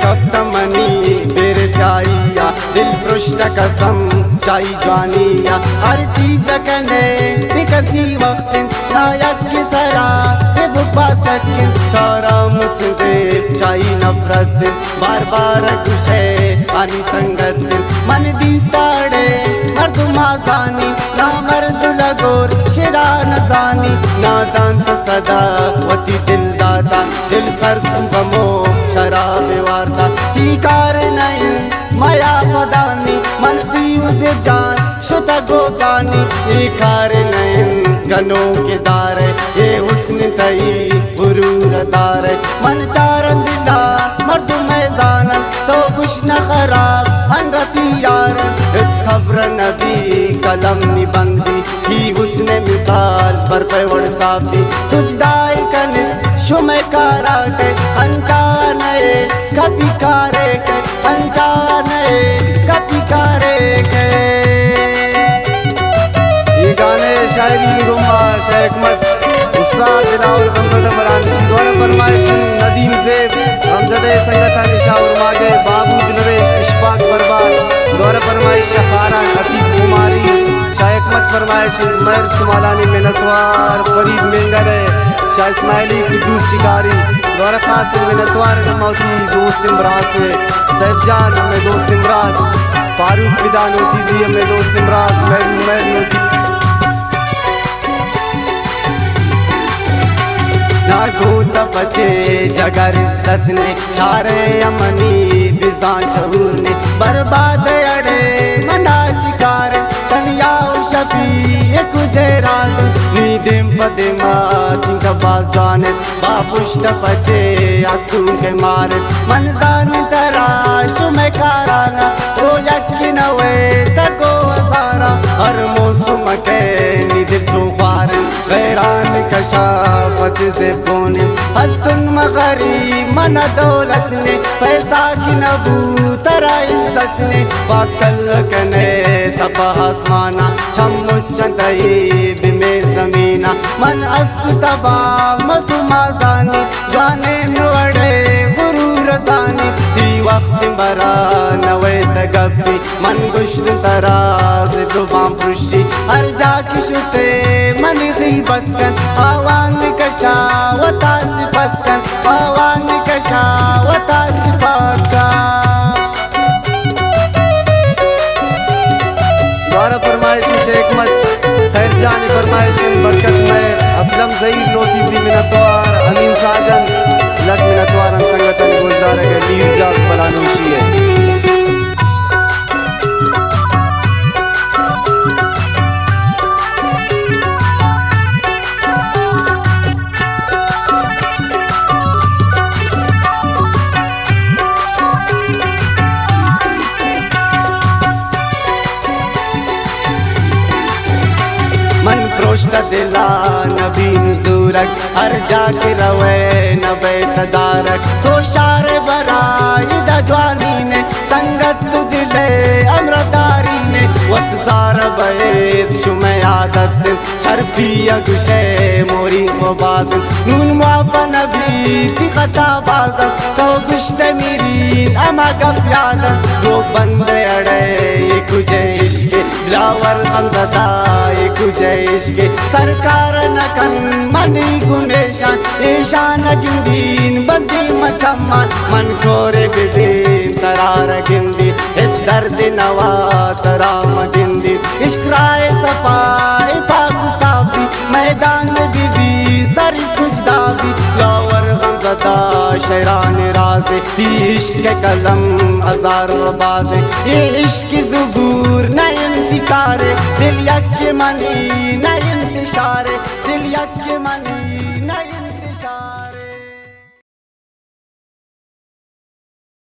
कप्तमनी तेरे स्याइया दिल पृष्ठ कसम चाई जवानिया हर चीज कने निकती वक्त नायक की सरा से बुब्बा शक्न चारा मुझसे चाई नफरत बार बार खुशे आनी संगत मन दी साड़े मर्दुमा जानी ना मर्द लगोर शिरा न जानी नादान सदा वती दिल दाता दिल सर तुम बमो शराब वारता ही कार नयन माया पदानी मनसी उसे जान शुता गोगानी ये कार नयन गनों के दार ये हुस्न तई बुरूर दार मन चारन दिला मर्द मैदान तो कुछ न खराब अंगती यार सब्र नबी कलम निबंदी ही हुस्न मिसाल पर पैवड़ साफी सुजदाई कन शुमे कारा के अनजाने कभी कारे के अनजाने कभी कारे के। ये गाने शायरी गुम्मा शेख मच उस्ताद दिलावर गमज़द मरानशी द्वारा फरमाइश नदीम ज़ेब गमज़द संगत निशावर मागे बाबू दिलवेश इशफाक बरबाद द्वारा फरमाइश खारा अतीक कुमारी शेख मच फरमाइश मर सुमालानी मिनतवार फरीद मेंगर शाह इस्माइली कुदूस शिकारी द्वारा खास मिनतवार नमौती दोस्त इमराज से सैफजान हमें दोस्त इमराज फारूक पिदा नोतीजी हमें दोस्त इमराज मैं नोती नागो तपचे जगर इज्जत ने चारे अमनी बिजा शहूर ने बर्बाद अड़े मना चिकार तनियाओ शफी कुजे राज नीदिम पदिमा चिंका बाज जाने बापुश तपचे आस्तू के मारे मनजान तराश में काराना ओ यकीन वे तको हजारा हर मौसम के निदिल चौखार गैरान कशाफत से बोने हस्तुन मगरी मन दौलत ने पैसा की नबू तरा इज्जत ने पाकल कने तपा आसमाना छम्मु चंदई बिमे जमीना मन अस्तु तबा मसुमा जानी जाने नवड़े गुरूर जानी ती वक्त बरा नवे तगबी मन गुश्त तराज दुबाम पुशी हर जाकी शुते मन गीबत कन आवान कशा वता सिफत कन आवान कशा वता सिफत का द्वारा फरमाइश शेख मच खैर जानी फरमाइश बरकत मेर असलम ज़ईर लोतीजी मिनतवार अमीन साजन लग मिनतवार संगतन गुलजार के लीर जास बलानूशी है। मन प्रोष्ट दिला नबी नजूरक हर जाके रवे नबे तदारक सो शार बराई दजवानी ने संगत दिले अमरदारी ने वतजार बैत शुमे आदत शर्फी अगुशे मोरी मुबाद नून मुआफ़ा नबी की खता बादत तो गुश्त मेरी अमा गप यादत दो बंदे अड़े ये कुजे इश्क दिलावर गमज़दा ये कुजे इश्क सरकार नकन मनी गुनेशान ईशान गिंदीन बंदी मचम्मान मन कोरे बिदीन तरार गिंदी इच दर्द नवा तराम गिंदी इश्क़राए सफाई पाक साफी मैदान बीबी सरी सुजदाबी लावर गमज़दा शैरान राज़े ती इश्क कलम हजार बाज़े ये इश्क ज़ुबूर न इंतिकारे दिल यक मनी न इंतिशारे दिल यक मनी न